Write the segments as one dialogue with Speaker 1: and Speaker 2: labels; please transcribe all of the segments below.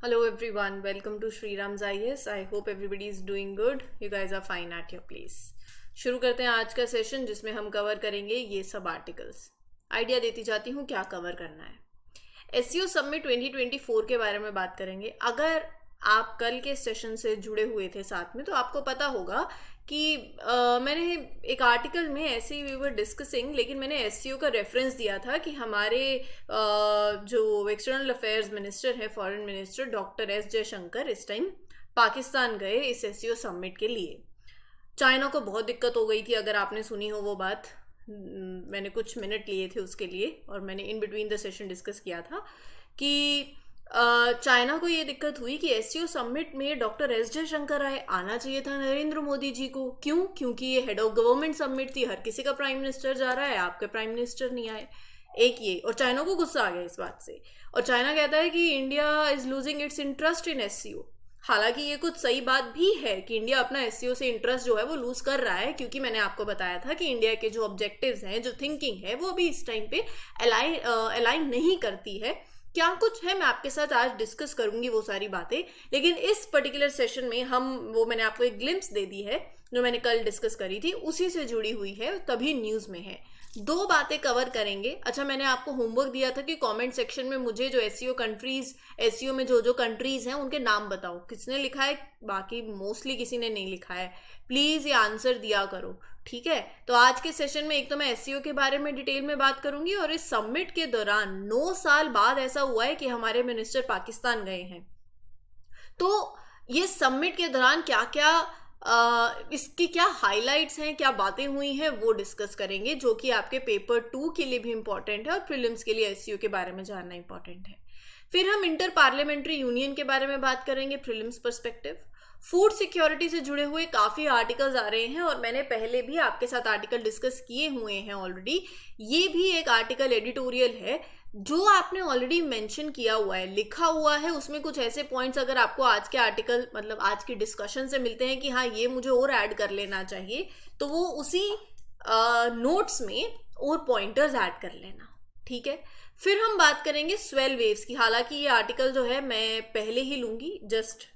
Speaker 1: Hello everyone, welcome to Shriram's IS. I hope everybody is doing good. You guys are fine at your place. शुरू करते हैं आज का session जिसमें हम कवर करेंगे ये सब आर्टिकल्स. आइडिया देती जाती हूँ क्या कवर करना है. एससीओ समिट 2024 के बारे में बात करेंगे. अगर आप कल के सेशन से जुड़े हुए थे साथ में तो आपको पता होगा कि मैंने एक आर्टिकल में ऐसे ही वी वर डिस्कसिंग, लेकिन मैंने एससीओ का रेफरेंस दिया था कि हमारे जो एक्सटर्नल अफेयर्स मिनिस्टर है, foreign minister doctor S Jaishankar इस टाइम पाकिस्तान गए इस एससीओ समिट के लिए. चाइना को बहुत दिक्कत हो गई थी, अगर आपने सुनी हो वो बात. मैंने कुछ मिनट लिए थे उसके लिए और मैंने in between the session discuss किया था कि चाइना को ये दिक्कत हुई कि एससीओ समिट में डॉक्टर एस जयशंकर आए. आना चाहिए था नरेंद्र मोदी जी को. क्यों? क्योंकि ये हेड ऑफ गवर्नमेंट समिट थी, हर किसी का प्राइम मिनिस्टर जा रहा है, आपके प्राइम मिनिस्टर नहीं आए. एक ये, और चाइना को गुस्सा आ गया इस बात से. और चाइना कहता है कि India is losing its interest in SCO. हालांकि ये कुछ सही बात भी है कि इंडिया अपना एससीओ से इंटरेस्ट जो है वो लूज कर रहा है, क्योंकि मैंने आपको बताया था कि इंडिया के जो ऑब्जेक्टिव्स हैं, जो थिंकिंग है, वो भी इस टाइम पे अलाइन नहीं करती है. क्या कुछ है मैं आपके साथ आज डिस्कस करूंगी वो सारी बातें, लेकिन इस पर्टिकुलर सेशन में मैंने आपको एक ग्लिम्स दे दी है जो मैंने कल डिस्कस करी थी, उसी से जुड़ी हुई है, तभी न्यूज में है. दो बातें कवर करेंगे. अच्छा, मैंने आपको होमवर्क दिया था कि कमेंट सेक्शन में मुझे जो एससीओ कंट्रीज, एससीओ में जो जो कंट्रीज हैं उनके नाम बताओ. किसने लिखा है? बाकी मोस्टली किसी ने नहीं लिखा है. प्लीज ये आंसर दिया करो, ठीक है. तो आज के सेशन में एक तो मैं एससीओ के बारे में डिटेल में बात करूंगी, और इस समिट के दौरान 9 साल बाद ऐसा हुआ है कि हमारे मिनिस्टर पाकिस्तान गए हैं. तो ये समिट के दौरान क्या क्या इसकी क्या हाइलाइट्स हैं, क्या बातें हुई हैं, वो डिस्कस करेंगे, जो कि आपके पेपर 2 के लिए भी इंपॉर्टेंट है और प्रीलिम्स के लिए एससीओ के बारे में जानना इंपॉर्टेंट है. फिर हम इंटर पार्लियामेंट्री यूनियन के बारे में बात करेंगे, प्रीलिम्स पर्सपेक्टिव. फूड सिक्योरिटी से जुड़े हुए काफ़ी आर्टिकल्स आ रहे हैं और मैंने पहले भी आपके साथ आर्टिकल डिस्कस किए हुए हैं ऑलरेडी. ये भी एक आर्टिकल एडिटोरियल है जो आपने ऑलरेडी मेंशन किया हुआ है, लिखा हुआ है. उसमें कुछ ऐसे पॉइंट्स अगर आपको आज के आर्टिकल, मतलब आज की डिस्कशन से मिलते हैं कि हाँ ये मुझे और ऐड कर लेना चाहिए, तो वो उसी नोट्स में और पॉइंटर्स ऐड कर लेना, ठीक है. फिर हम बात करेंगे स्वेल वेव्स की. हालांकि ये आर्टिकल जो है मैं पहले ही लूंगी, जस्ट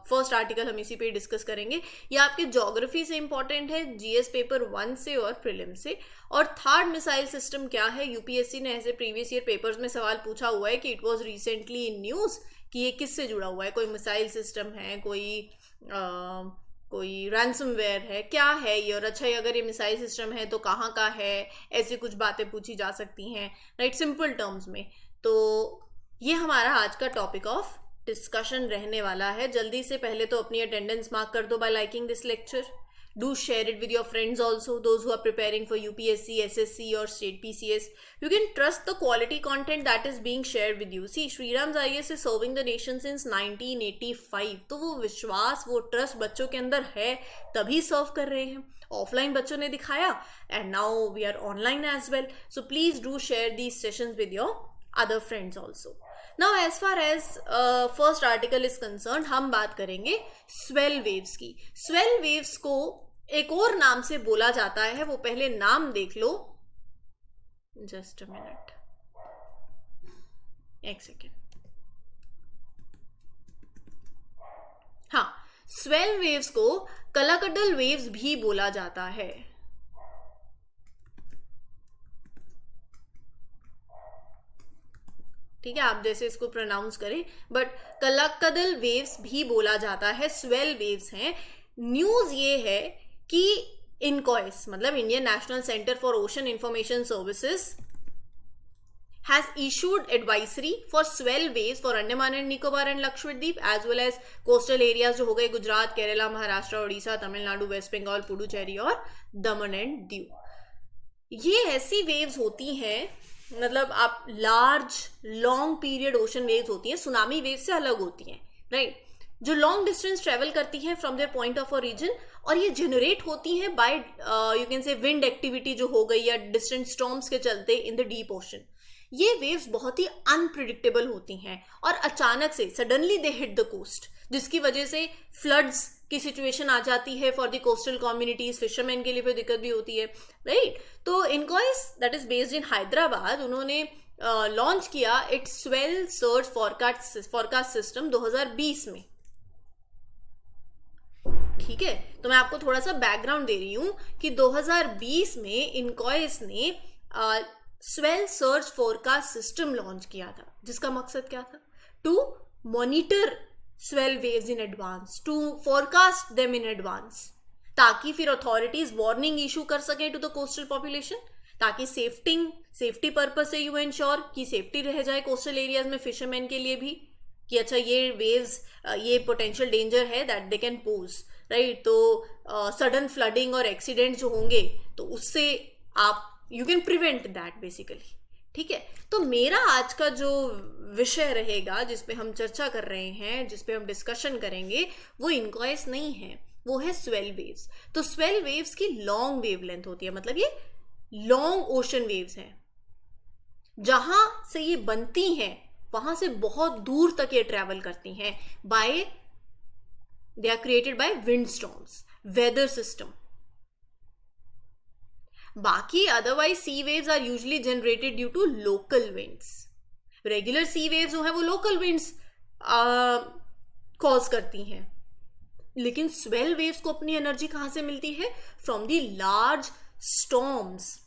Speaker 1: फर्स्ट आर्टिकल हम इसी पे डिस्कस करेंगे. ये आपके ज्योग्राफी से इंपॉर्टेंट है, जीएस पेपर 1 से और प्रीलिम से. और थर्ड मिसाइल सिस्टम क्या है? यूपीएससी ने ऐसे प्रीवियस ईयर पेपर्स में सवाल पूछा हुआ है कि it was recently in news कि ये किससे जुड़ा हुआ है. कोई मिसाइल सिस्टम है, कोई रैंसमवेयर है, क्या है ये? और अच्छा, ये अगर ये मिसाइल सिस्टम है तो कहाँ का है? ऐसी कुछ बातें पूछी जा सकती हैं, राइट, सिंपल टर्म्स में. तो ये हमारा आज का टॉपिक ऑफ डिस्कशन रहने वाला है. जल्दी से पहले तो अपनी अटेंडेंस मार्क कर दो bye liking this lecture. Do share it with your friends also, those who are preparing for UPSC, SSC or state PCS. You can trust the quality content that is being shared with you. See, Shriram's IAS is serving the nation since 1985. तो वो विश्वास, वो trust बच्चों के अंदर है, तभी सर्व कर रहे हैं. ऑफलाइन बच्चों ने दिखाया and now we are online as well. So please do share these sessions with your other friends also. Now as far as first article is concerned, हम बात करेंगे स्वेल वेव्स की. स्वेल वेव्स को एक और नाम से बोला जाता है, वो पहले नाम देख लो. जस्ट अ मिनट, एक सेकेंड. हाँ, स्वेल वेव्स को कलाकडल वेव्स भी बोला जाता है. ठीक है, आप जैसे इसको प्रोनाउंस करें, बट कलाकडल वेव्स भी बोला जाता है, स्वेल वेव्स हैं. न्यूज ये है कि इनकॉइस, मतलब Indian national centre for ocean information services has issued advisory for swell waves for Andaman and Nicobar and Lakshadweep as well as coastal areas जो हो गए गुजरात, केरला, महाराष्ट्र, उड़ीसा, तमिलनाडु, वेस्ट बंगाल, पुडुचेरी और दमन एंड दीव. ये ऐसी वेव्स होती हैं, मतलब आप large long period ocean waves होती हैं, सुनामी वेव से अलग होती हैं, राइट, जो लॉन्ग डिस्टेंस ट्रेवल करती हैं from their point of origin, और ये जनरेट होती हैं by you can say wind activity जो हो गई या डिस्टेंट स्टॉर्म्स के चलते इन द डीप ओशन. ये वेव्स बहुत ही अनप्रिडिक्टेबल होती हैं और अचानक से suddenly they hit the coast, जिसकी वजह से फ्लड्स की सिचुएशन आ जाती है for the coastal communities. Fisherman के लिए फिर दिक्कत भी होती है, राइट. तो INCOIS that is based in Hyderabad, उन्होंने लॉन्च किया it's swell surge forecast system 2020 में। ठीक है, तो मैं आपको थोड़ा सा बैकग्राउंड दे रही हूं कि 2020 में इनकॉइस ने swell surge forecast system launch किया था, जिसका मकसद क्या था? To monitor swell waves in advance, to forecast them in advance, ताकि फिर अथॉरिटीज वार्निंग इशू कर सकें टू द कोस्टल पॉपुलेशन, ताकि सेफ्टी पर्पज से यू एंश्योर कि सेफ्टी रह जाए कोस्टल एरियाज में फिशरमैन के लिए भी, कि अच्छा ये वेव्स ये पोटेंशियल डेंजर है that they can pose, right? तो सडन फ्लडिंग और एक्सीडेंट जो होंगे तो उससे आप you can prevent that basically. ठीक है, तो मेरा आज का जो विषय रहेगा जिस पे हम चर्चा कर रहे हैं, जिस पे हम डिस्कशन करेंगे, वो इनकॉइस नहीं है, वो है स्वेल वेव्स। तो स्वेल वेव्स की लॉन्ग वेवलेंथ होती है, मतलब ये लॉन्ग ओशन वेव्स हैं, जहां से ये बनती हैं वहां से बहुत दूर तक ये ट्रेवल करती हैं by they are created by wind storms, weather system. बाकी otherwise sea waves are usually generated due to local winds. Regular sea waves जो है वो लोकल विंड्स कॉज करती हैं, लेकिन स्वेल वेव्स को अपनी एनर्जी कहां से मिलती है? From the large storms,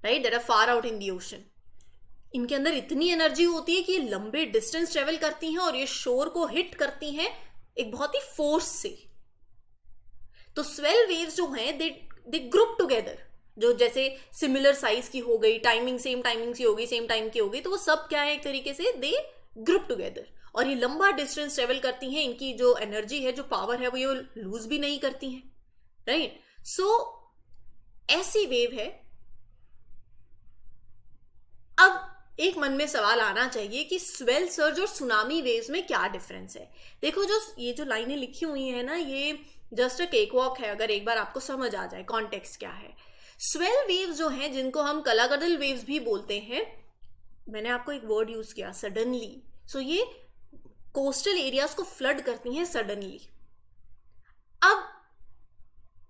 Speaker 1: right, that are far out in the ocean. इनके अंदर इतनी एनर्जी होती है कि ये लंबे डिस्टेंस ट्रेवल करती हैं और ये शोर को हिट करती हैं एक बहुत ही फोर्स से। तो स्वेल वेव्स जो हैं दे ग्रुप टुगेदर, जो जैसे सिमिलर साइज की हो गई, टाइमिंग सेम टाइमिंग की हो गई, सेम टाइम की हो गई, तो वो सब क्या है, एक तरीके से दे ग्रुप टुगेदर, और ये लंबा डिस्टेंस ट्रेवल करती हैं। इनकी जो एनर्जी है, जो पावर है, वो ये लूज भी नहीं करती हैं, राइट? सो ऐसी वेव है। अब एक मन में सवाल आना चाहिए कि स्वेल सर्ज और सुनामी वेव्स में क्या डिफरेंस है। देखो, ये जो लाइनें लिखी हुई है ना, ये जस्ट अ केक वॉक है, अगर एक बार आपको समझ आ जाए कॉन्टेक्स्ट क्या है। स्वेल वेव्स जो हैं, जिनको हम कलागदल वेव्स भी बोलते हैं, मैंने आपको एक वर्ड यूज किया, सडनली। सो ये कोस्टल एरियाज को फ्लड करती हैं सडनली। अब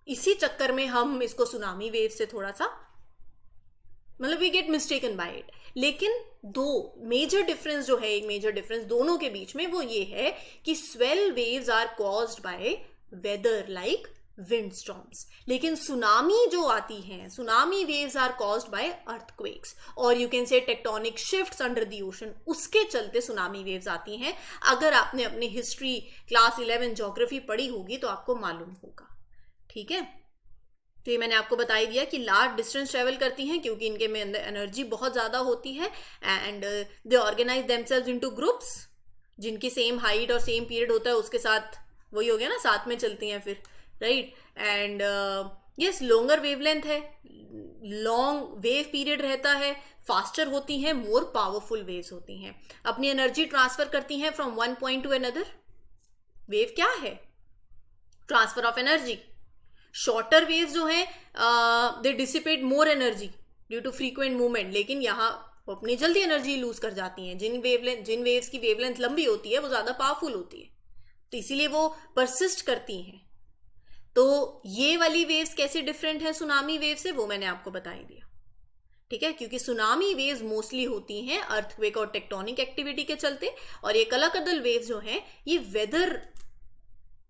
Speaker 1: इसी चक्कर में हम इसको सुनामी वेव से थोड़ा सा, मतलब we get mistaken by it. लेकिन दो मेजर डिफरेंस जो है, एक मेजर डिफरेंस दोनों के बीच में, वो ये है कि swell waves are caused by weather like wind storms, लेकिन सुनामी जो आती हैं, tsunami waves are caused by earthquakes, और you can say tectonic shifts under the ocean, उसके चलते सुनामी वेव्स आती हैं। अगर आपने अपनी हिस्ट्री क्लास 11 ज्योग्राफी पढ़ी होगी तो आपको मालूम होगा। ठीक है, तो ये मैंने आपको बता ही दिया कि लार्ज डिस्टेंस ट्रेवल करती हैं क्योंकि इनके में अंदर एनर्जी बहुत ज़्यादा होती है, and they organise themselves into groups, जिनकी सेम हाइट और सेम पीरियड होता है, उसके साथ वही हो गया ना, साथ में चलती हैं फिर, right? And yes, longer wavelength है, लॉन्ग वेव पीरियड रहता है, फास्टर होती हैं, मोर पावरफुल वेव्स होती हैं, अपनी एनर्जी ट्रांसफर करती हैं from one point to another. Wave क्या है? Transfer of energy. Shorter waves जो हैं they dissipate more energy due to frequent movement, लेकिन यहाँ वो अपनी जल्दी एनर्जी लूज कर जाती हैं। जिन वेव्स की वेवलेंथ लंबी होती है वो ज़्यादा पावरफुल होती है, तो इसीलिए वो परसिस्ट करती हैं। तो ये वाली वेव्स कैसे डिफरेंट है सुनामी वेव से, वो मैंने आपको बता ही दिया। ठीक है, क्योंकि सुनामी वेव्स मोस्टली होती हैं अर्थक्वेक और टेक्टोनिक एक्टिविटी के चलते, और ये कलाकदल वेव्स जो हैं ये वेदर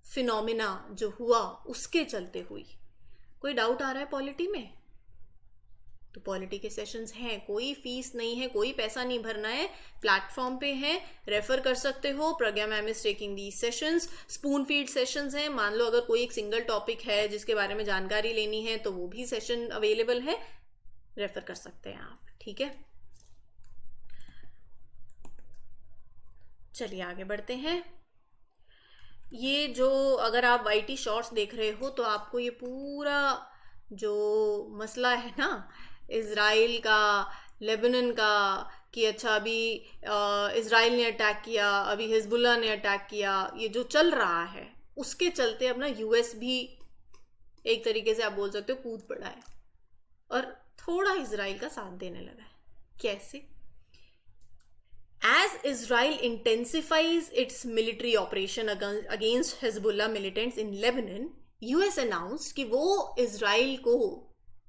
Speaker 1: फिनोमिना जो हुआ उसके चलते हुई। कोई डाउट आ रहा है पॉलिटी में? तो पॉलिटी के सेशंस हैं, कोई फीस नहीं है, कोई पैसा नहीं भरना है, प्लेटफॉर्म पे हैं, रेफर कर सकते हो। Pragya ma'am is taking the sessions, spoon feed sessions हैं। मान लो अगर कोई एक सिंगल टॉपिक है जिसके बारे में जानकारी लेनी है तो वो भी सेशन अवेलेबल है, रेफर कर सकते हैं आप। ठीक है, चलिए आगे बढ़ते हैं। ये जो अगर आप YT शॉर्ट्स देख रहे हो तो आपको ये पूरा जो मसला है ना इज़राइल का, लेबनान का, कि अच्छा अभी इज़राइल ने अटैक किया, अभी हिजबुल्ला ने अटैक किया, ये जो चल रहा है उसके चलते अब ना US भी एक तरीके से आप बोल सकते हो कूद पड़ा है और थोड़ा इज़राइल का साथ देने लगा है। कैसे? As Israel intensifies its military operation against Hezbollah militants in Lebanon, US announced कि वो इज़राइल को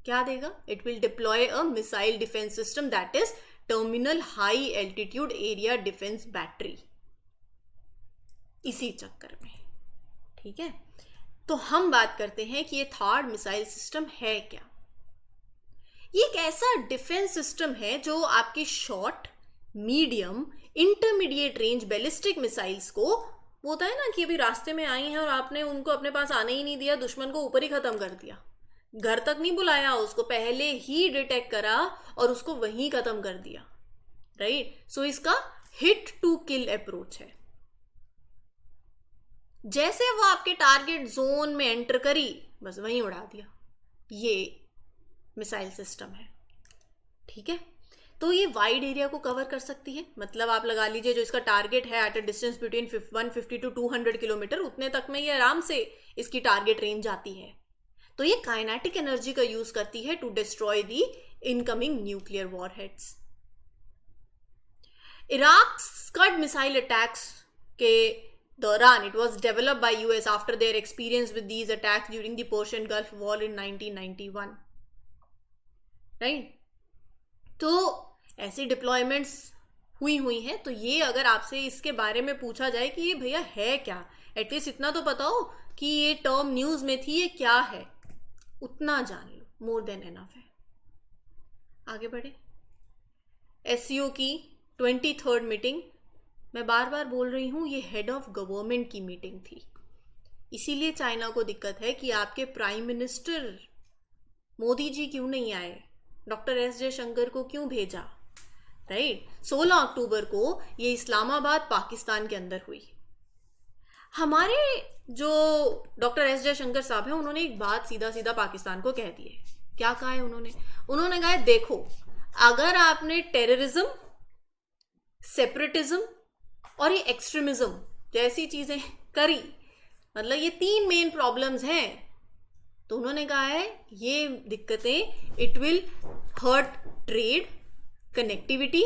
Speaker 1: क्या देगा? It will deploy a missile defense system that is terminal high altitude area defence battery, इसी चक्कर में। ठीक है, तो हम बात करते हैं कि ये थॉड मिसाइल सिस्टम है क्या। ये एक ऐसा डिफेंस सिस्टम है जो आपकी short, medium, intermediate range ballistic missiles को, वो होता है ना कि अभी रास्ते में आई हैं और आपने उनको अपने पास आने ही नहीं दिया, दुश्मन को ऊपर ही खत्म कर दिया, घर तक नहीं बुलाया, उसको पहले ही डिटेक्ट करा और उसको वहीं खत्म कर दिया, राइट। सो इसका हिट टू किल अप्रोच है। जैसे वो आपके टारगेट जोन में एंटर करी, बस वहीं उड़ा दिया, ये मिसाइल सिस्टम है। ठीक है, तो ये वाइड एरिया को कवर कर सकती है। मतलब आप लगा लीजिए जो इसका टारगेट है at a distance between 150 to 200 kilometre, उतने तक में ये आराम से इसकी टारगेट रेंज आती है। तो ये काइनेटिक एनर्जी का यूज करती है to destroy the incoming nuclear warheads. Iraq Scud missile attacks के दौरान it was developed by US after their experience with these attacks during the Persian Gulf war in 1991, right. तो ऐसी deployments हुई हैं। तो ये अगर आपसे इसके बारे में पूछा जाए कि ये भैया है क्या, एटलीस्ट इतना तो पता हो कि ये टर्म न्यूज में थी, ये क्या है, उतना जान लो, मोर देन एनफ है। आगे बढ़े। एससीओ की 23rd मीटिंग, मैं बार बार बोल रही हूँ, ये हेड ऑफ गवर्नमेंट की मीटिंग थी, इसीलिए चाइना को दिक्कत है कि आपके प्राइम मिनिस्टर मोदी जी क्यों नहीं आए, डॉक्टर एस जयशंकर को क्यों भेजा, राइट। 16 अक्टूबर को ये इस्लामाबाद पाकिस्तान के अंदर हुई। हमारे जो डॉक्टर एस जयशंकर साहब हैं, उन्होंने एक बात सीधा सीधा पाकिस्तान को कह दी है। क्या कहा है उन्होंने कहा है, देखो अगर आपने टेररिज्म, सेपरेटिज्म और ये एक्सट्रीमिज्म जैसी चीजें करी, मतलब ये 3 मेन प्रॉब्लम्स हैं, तो उन्होंने कहा है ये दिक्कतें it will hurt trade, connectivity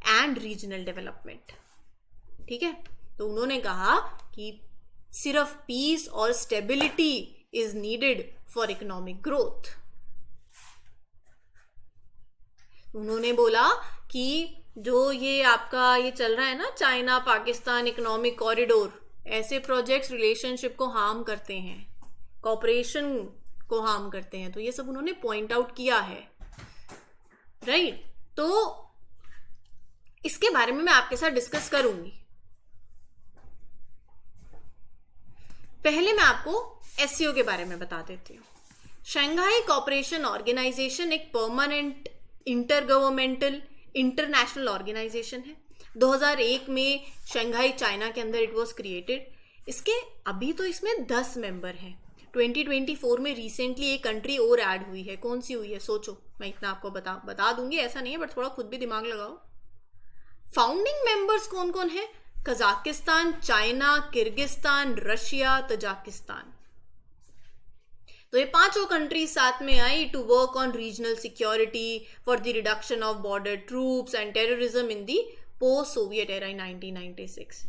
Speaker 1: and regional development. ठीक है, तो उन्होंने कहा कि सिर्फ पीस और stability is needed for economic growth. उन्होंने बोला कि जो ये आपका ये चल रहा है ना, चाइना पाकिस्तान इकोनॉमिक कॉरिडोर, ऐसे प्रोजेक्ट्स रिलेशनशिप को हार्म करते हैं, कॉपरेशन को हार्म करते हैं। तो ये सब उन्होंने पॉइंट आउट किया है, राइट। तो इसके बारे में मैं आपके साथ डिस्कस करूंगी। पहले मैं आपको एससीओ के बारे में बता देती हूँ। शंघाई कोऑपरेशन ऑर्गेनाइजेशन एक permanent intergovernmental international organisation है। 2001 में शंघाई चाइना के अंदर इट वॉज क्रिएटेड। इसके अभी तो इसमें 10 मेंबर हैं। 2024 में रिसेंटली एक कंट्री और ऐड हुई है। कौन सी हुई है सोचो, मैं इतना आपको बता दूंगी, ऐसा नहीं है, बट थोड़ा खुद भी दिमाग लगाओ। फाउंडिंग मेंबर्स कौन कौन है? Kazakhstan, China, Kyrgyzstan, Russia, Tajikistan. तो ये पांचों कंट्रीज साथ में आई to work on regional security for the reduction of border troops and terrorism in the post Soviet era in 1996।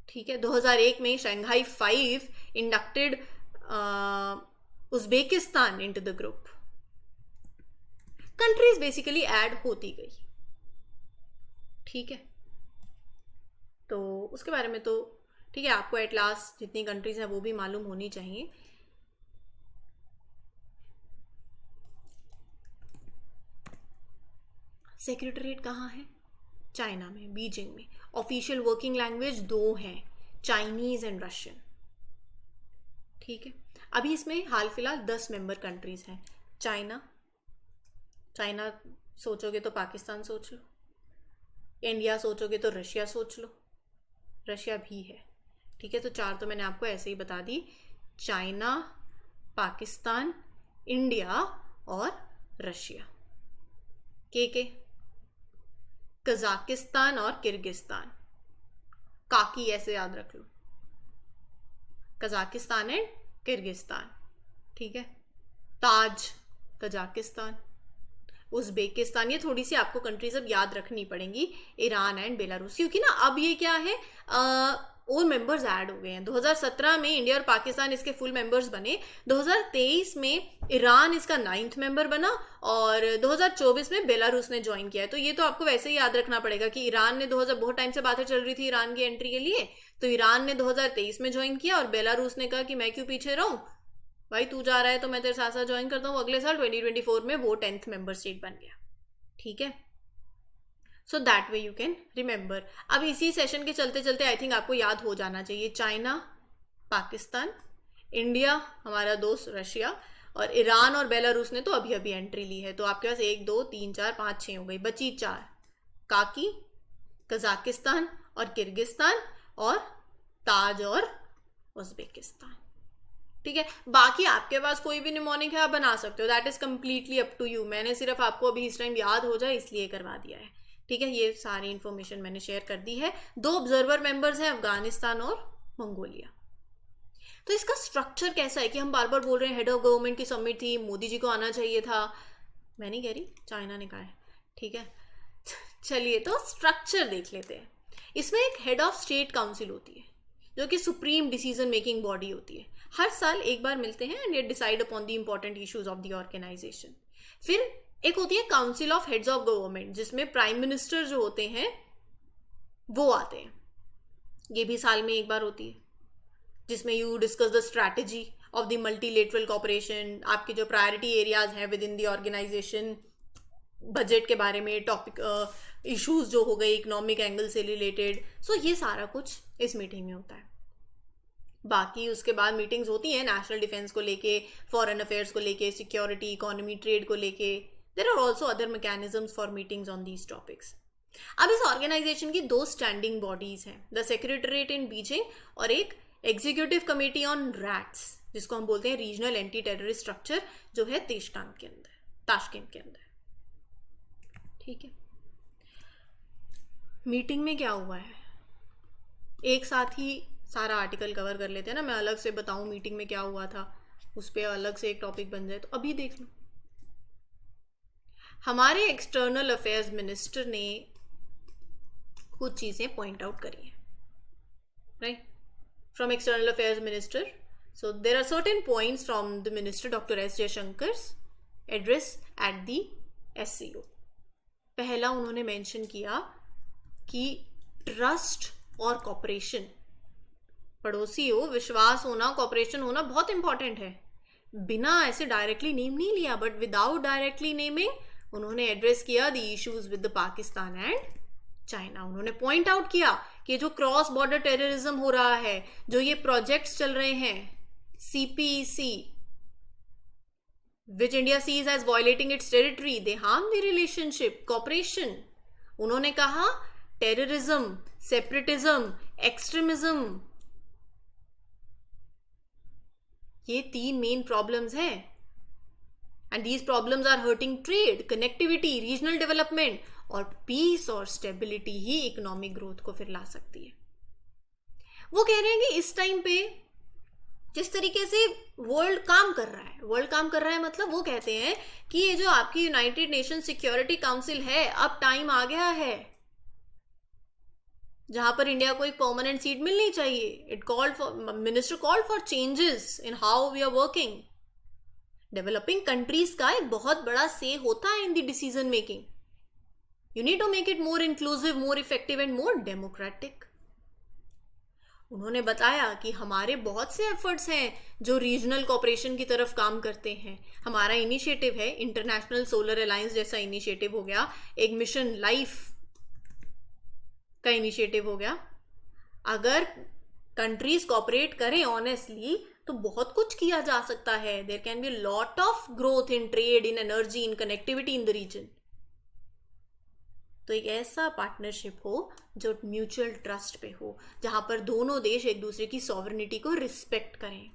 Speaker 1: ठीक है, 2001 में Shanghai 5 inducted Uzbekistan into the group. Countries basically add होती गई। ठीक है, तो उसके बारे में तो ठीक है, आपको एट लास्ट जितनी कंट्रीज हैं वो भी मालूम होनी चाहिए। सेक्रेटरीट कहाँ है? चाइना में, बीजिंग में। ऑफिशियल वर्किंग लैंग्वेज 2 हैं, चाइनीज एंड रशियन। ठीक है, अभी इसमें हाल फिलहाल 10 मेंबर कंट्रीज हैं। चाइना सोचोगे तो पाकिस्तान सोच लो, इंडिया सोचोगे तो रशिया सोच लो, रशिया भी है। ठीक है, तो 4 तो मैंने आपको ऐसे ही बता दी, चाइना, पाकिस्तान, इंडिया और रशिया। के कजाकिस्तान और किर्गिस्तान, काकी ऐसे याद रख लो, कजाकिस्तान एंड किर्गिस्तान। ठीक है, ताज तजाकिस्तान, उज्बेकिस्तान, ये थोड़ी सी आपको कंट्रीज अब याद रखनी पड़ेंगी, ईरान एंड बेलारूस, क्योंकि ना अब ये क्या है, और मेंबर्स ऐड हो गए हैं। 2017 में इंडिया और पाकिस्तान इसके फुल मेंबर्स बने, 2023 में ईरान इसका 9th मेंबर बना और 2024 में बेलारूस ने ज्वाइन किया है। तो ये तो आपको वैसे ही याद रखना पड़ेगा कि ईरान ने 2000 बहुत टाइम से बातें चल रही थी ईरान की एंट्री के लिए, तो ईरान ने 2023 में ज्वाइन किया और बेलारूस ने कहा कि मैं क्यों पीछे रहूं भाई, तू जा रहा है तो मैं तेरे साथ साथ ज्वाइन करता हूँ। अगले साल 2024 में वो 10th मेंबर स्टेट बन गया। ठीक है, so that way you can remember. अब इसी सेशन के चलते चलते आई थिंक आपको याद हो जाना चाहिए, चाइना, पाकिस्तान, इंडिया, हमारा दोस्त रशिया और ईरान और बेलारूस ने तो अभी अभी एंट्री ली है। तो आपके पास 1 2 3 4 5 6 हो गई, बची 4, काकी, कजाकिस्तान और किर्गिस्तान और ताज और उज्बेकिस्तान। ठीक है, बाकी आपके पास कोई भी निमोनिक है आप बना सकते हो, that is completely up to you. मैंने सिर्फ आपको अभी इस टाइम याद हो जाए इसलिए करवा दिया है। ठीक है, ये सारी इंफॉर्मेशन मैंने शेयर कर दी है। 2 ऑब्जर्वर मेंबर्स हैं, अफगानिस्तान और मंगोलिया। तो इसका स्ट्रक्चर कैसा है कि हम बार बार बोल रहे हैं हेड ऑफ गवर्नमेंट की समिट थी, मोदी जी को आना चाहिए था। मैं नहीं कह रही, चाइना ने कहा है। ठीक है, चलिए तो स्ट्रक्चर देख लेते हैं। इसमें एक हेड ऑफ स्टेट काउंसिल होती है जो कि सुप्रीम डिसीजन मेकिंग बॉडी होती है। हर साल एक बार मिलते हैं एंड ये decide upon the important issues of the organisation. फिर एक होती है council of heads of government, जिसमें प्राइम मिनिस्टर जो होते हैं वो आते हैं, ये भी साल में एक बार होती है, जिसमें you discuss the strategy of the multilateral cooperation, आपके जो प्रायोरिटी एरियाज हैं within the organisation, budget के बारे में, टॉपिक इश्यूज जो हो गए इकोनॉमिक एंगल से रिलेटेड। सो ये सारा कुछ इस मीटिंग में होता है। बाकी उसके बाद मीटिंग्स होती हैं नेशनल डिफेंस को लेके, फॉरेन अफेयर्स को लेके, सिक्योरिटी, इकोनॉमी, ट्रेड को लेके। There are also other mechanisms for meetings on these topics. अब इस ऑर्गेनाइजेशन की 2 स्टैंडिंग बॉडीज हैं, द सेक्रेटरीट इन बीजिंग और एक एग्जीक्यूटिव कमेटी ऑन रैट्स, जिसको हम बोलते हैं रीजनल एंटी टेररिस्ट स्ट्रक्चर, जो है ताशकंद के अंदर। ठीक है, मीटिंग में क्या हुआ है एक साथ ही सारा आर्टिकल कवर कर लेते हैं ना। मैं अलग से बताऊं मीटिंग में क्या हुआ था, उस पर अलग से एक टॉपिक बन जाए, तो अभी देख लो। हमारे एक्सटर्नल अफेयर्स मिनिस्टर ने कुछ चीजें पॉइंट आउट करी हैं, right, from external affairs minister. So there are certain points from the minister doctor S Jaishankar's address at the SCO। पहला उन्होंने मेंशन किया कि ट्रस्ट और कॉपरेशन, पड़ोसी हो, विश्वास होना, कॉपरेशन होना बहुत इंपॉर्टेंट है। बिना ऐसे डायरेक्टली नेम नहीं लिया, बट विदाउट डायरेक्टली नेमिंग उन्होंने एड्रेस किया the issues with the Pakistan and China. उन्होंने पॉइंट आउट किया कि जो क्रॉस बॉर्डर टेररिज्म हो रहा है, जो ये प्रोजेक्ट्स चल रहे हैं CPEC, which India sees as violating its territory, they harm the relationship, cooperation. उन्होंने कहा टेररिज्म, सेपरेटिज्म, एक्सट्रीमिज्म, ये 3 मेन प्रॉब्लम्स हैं and these problems are hurting trade, connectivity, regional development, और पीस और स्टेबिलिटी ही इकोनॉमिक ग्रोथ को फिर ला सकती है। वो कह रहे हैं कि इस टाइम पे जिस तरीके से वर्ल्ड काम कर रहा है, मतलब वो कहते हैं कि ये जो आपकी यूनाइटेड नेशन सिक्योरिटी काउंसिल है, अब टाइम आ गया है जहां पर इंडिया को एक परमानेंट सीट मिलनी चाहिए। It called for, minister called for changes in how we are working. Developing countries का एक बहुत बड़ा से होता है in the decision making. You need to make it more inclusive, more effective and more democratic. उन्होंने बताया कि हमारे बहुत से एफर्ट्स हैं जो रीजनल कोऑपरेशन की तरफ काम करते हैं। हमारा इनिशिएटिव है इंटरनेशनल सोलर अलायंस जैसा इनिशिएटिव हो गया, एक मिशन लाइफ का इनिशिएटिव हो गया। अगर कंट्रीज कोऑपरेट करें ऑनेस्टली तो बहुत कुछ किया जा सकता है। There can be lot of growth in trade, in energy, in connectivity in the region. तो एक ऐसा पार्टनरशिप हो जो म्यूचुअल ट्रस्ट पे हो, जहां पर दोनों देश एक दूसरे की सॉवरेनिटी को रिस्पेक्ट करें।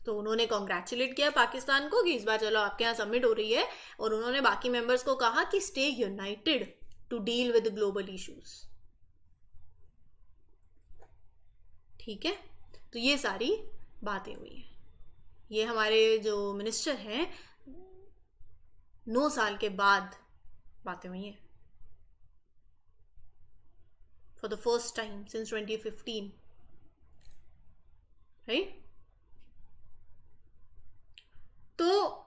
Speaker 1: तो उन्होंने कॉन्ग्रेचुलेट किया पाकिस्तान को कि इस बार चलो आपके यहाँ समिट हो रही है, और उन्होंने बाकी मेंबर्स को कहा कि stay united to deal with global issues. ठीक है, तो ये सारी बातें हुई हैं। ये हमारे जो मिनिस्टर हैं 9 साल के बाद बातें हुई हैं। for the first time since 2015, right? तो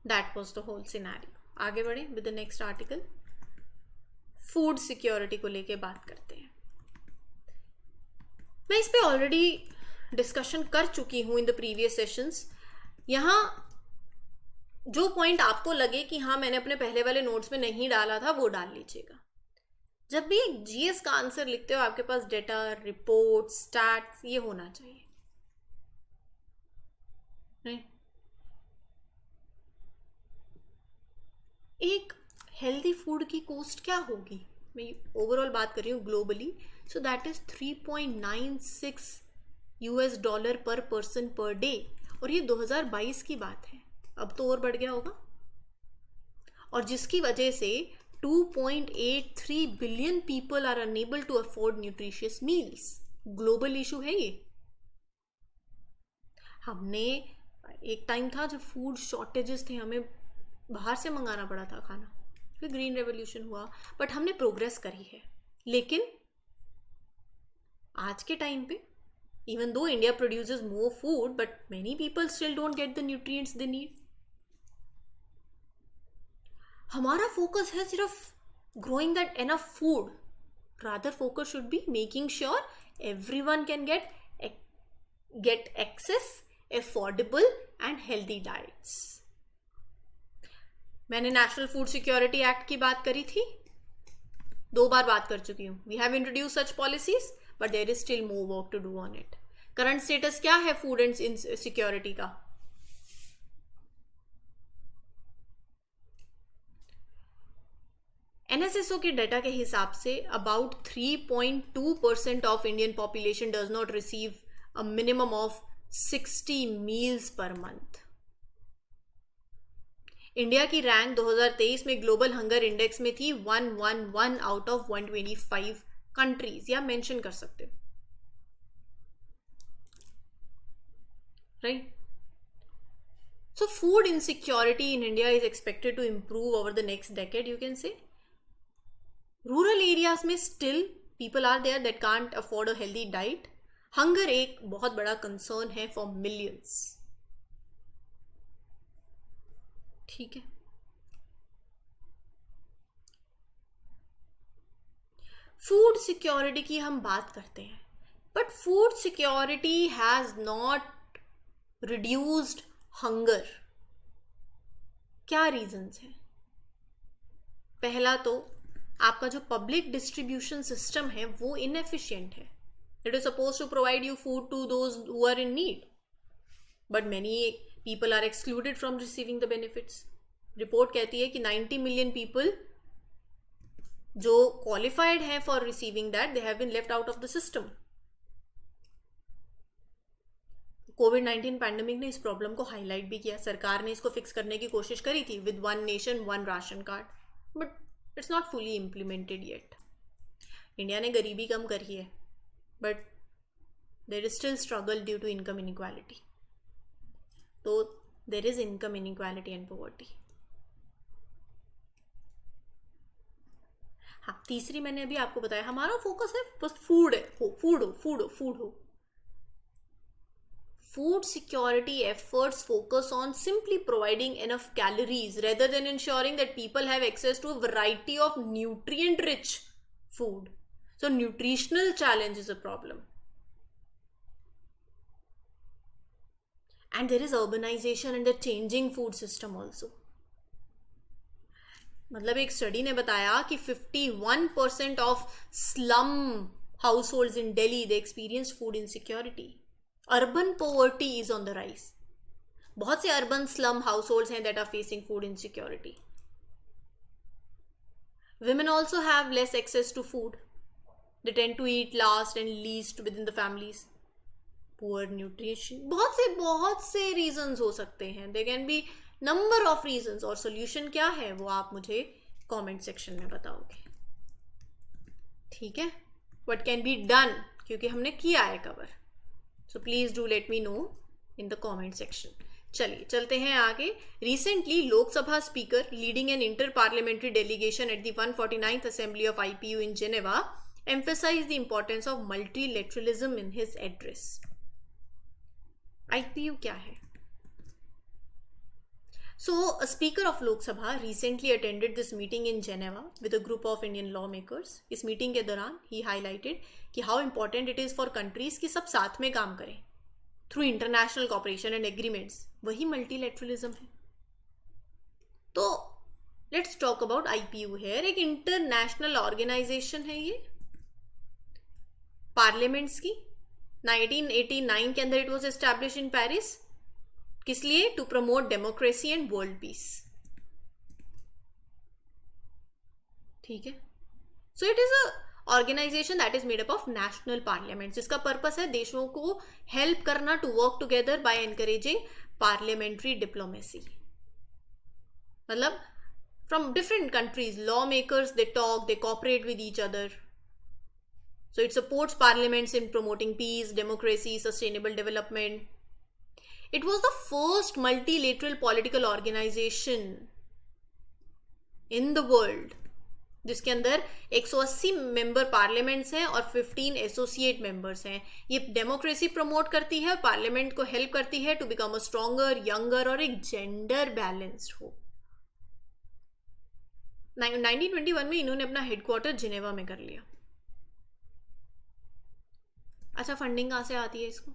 Speaker 1: that was the whole scenario. आगे बढ़े with the next article. Food security को लेके बात करते हैं. मैं इस पे ऑलरेडी डिस्कशन कर चुकी हूँ इन द प्रीवियस सेशंस. यहाँ जो पॉइंट आपको लगे कि हाँ मैंने अपने पहले वाले नोट्स में नहीं डाला था वो डाल लीजिएगा. जब भी एक जीएस का आंसर लिखते हो आपके पास डेटा, रिपोर्ट, स्टैट्स ये होना चाहिए. नहीं? एक हेल्दी फूड की कॉस्ट क्या होगी? मैं ओवरऑल बात कर रही हूँ ग्लोबली. सो दैट इज $3.96 पर पर्सन पर डे. और ये 2022 की बात है. अब तो और बढ़ गया होगा. और जिसकी वजह से 2.83 billion people are unable to afford nutritious meals. Global issue है ये. हमने एक टाइम था जब फूड शॉर्टेजेस थे, हमें बाहर से मंगाना पड़ा था खाना. फिर ग्रीन रेवोल्यूशन हुआ, बट हमने प्रोग्रेस करी है. लेकिन आज के टाइम पे even though India produces more food, but many people still don't get the nutrients they need. हमारा फोकस है सिर्फ growing that enough food. Rather focus should be making sure everyone can get access affordable and healthy diets. मैंने national food security act की बात करी थी, 2 बार बात कर चुकी हूँ. We have introduce such policies but there is still more work to do on it. Current status क्या है फूड एंड सिक्योरिटी का? एनएसएसओ के डाटा के हिसाब से about 3.2% of Indian population does not receive a minimum of 60 meals per month. India की rank 2023 में global hunger index में थी 111 आउट ऑफ 125 कंट्रीज. या मेंशन कर सकते हो, right? So food insecurity in India is expected to improve over the next decade. You can say rural areas में still people are there that can't afford a healthy diet. Hunger एक बहुत बड़ा concern है for millions. ठीक है. Food security की हम बात करते हैं, but food security has not reduced hunger. क्या रीजंस हैं? पहला तो आपका जो पब्लिक डिस्ट्रीब्यूशन सिस्टम है वो इनएफिशिएंट है. It is suppose to provide you food to those who are in need, but many people are excluded from receiving the benefits. Report कहती है कि 90 मिलियन पीपल जो क्वालिफाइड हैं for receiving that, they have been left out of the system. कोविड-19 pandemic ने इस problem को highlight भी किया. सरकार ने इसको फिक्स करने की कोशिश करी थी with 1 nation 1 ration card, but it's not fully implemented yet. India ने गरीबी कम करी है, but there is still struggle due to income inequality. तो there is income inequality and poverty. हाँ, तीसरी मैंने अभी आपको बताया हमारा फोकस है बस फूड हो. Food security efforts focus on simply providing enough calories rather than ensuring that people have access to a variety of nutrient-rich food. So nutritional challenge is a problem. And there is urbanization and the changing food system also. मतलब एक study ने बताया कि 51% of slum households in Delhi they experience food insecurity. Urban poverty is on the rise. बहुत से urban slum households हैं that are facing food insecurity. Women also have less access to food. They tend to eat last and least within the families. Poor nutrition. बहुत से reasons हो सकते हैं. There can be number of reasons. और solution क्या है वो आप मुझे comment section में बताओगे. ठीक है? What can be done? क्योंकि हमने किया है cover. So please do let me know in the comment section. चलिए चलते हैं आगे. Recently, Lok Sabha speaker leading an inter-parliamentary delegation at the 149th Assembly of IPU in Geneva emphasized the importance of multilateralism in his address. IPU क्या है? So, a speaker of Lok Sabha recently attended this meeting in Geneva with a group of Indian lawmakers. इस meeting के दौरान he highlighted कि how important it is for countries कि सब साथ में काम करें through international cooperation and agreements. वही multilateralism है. तो let's talk about IPU here. एक international organization है ये parliaments की. 1989 के अंदर it was established in Paris. किस लिए? To promote democracy and world peace. ठीक है. So it is a organization that is made up of national parliament, जिसका पर्पस है देशों को हेल्प करना to work together by encouraging parliamentary diplomacy. मतलब from different countries law makers they talk, they cooperate with each other. So it supports parliaments in promoting peace, democracy, sustainable development. It was the first multilateral political organization in the world जिसके अंदर 180 member parliaments हैं और 15 associate members हैं. ये democracy promote करती है, parliament को help करती है to become a stronger, younger और एक जेंडर बैलेंस्ड हो. 1921 में इन्होंने अपना हेडक्वार्टर जिनेवा में कर लिया. अच्छा, फंडिंग कहाँ से आती है इसको?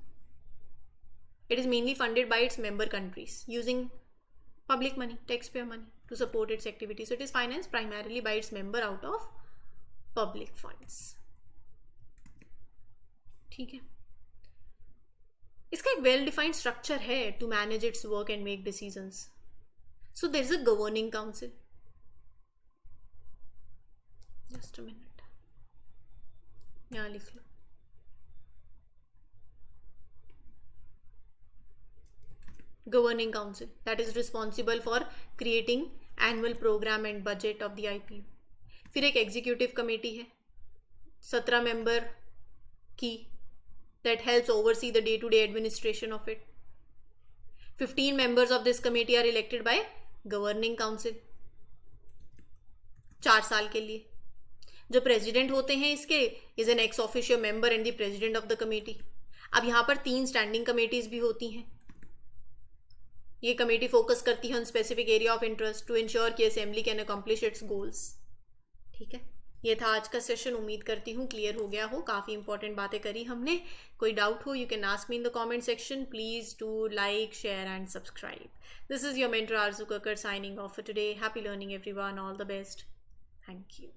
Speaker 1: It is mainly funded by its member countries using public money, taxpayer money to support its activities. So it is financed primarily by its member out of public funds. ठीक है. इसका एक well defined structure है to manage its work and make decisions. So there is a governing council. Just a minute. यहाँ लिख लो. Governing Council that is responsible for creating annual program and budget of the IPU. फिर एक executive committee है 17 member की that helps oversee the day-to-day administration of it. 15 members of this committee are elected by Governing Council 4 साल के लिए. जो president होते हैं इसके is an ex officio member and the president of the committee. अब यहाँ पर 3 स्टैंडिंग कमेटीज भी होती हैं. ये कमेटी फोकस करती है on specific area of interest to ensure कि assembly can accomplish its goals. ठीक है, ये था आज का सेशन. उम्मीद करती हूँ क्लियर हो गया हो. काफ़ी इंपॉर्टेंट बातें करी हमने. कोई डाउट हो you can ask me in the comment section. Please do like, share and subscribe. This is your mentor Arzoo Kakkar signing off for today. Happy learning everyone. All the best. Thank you.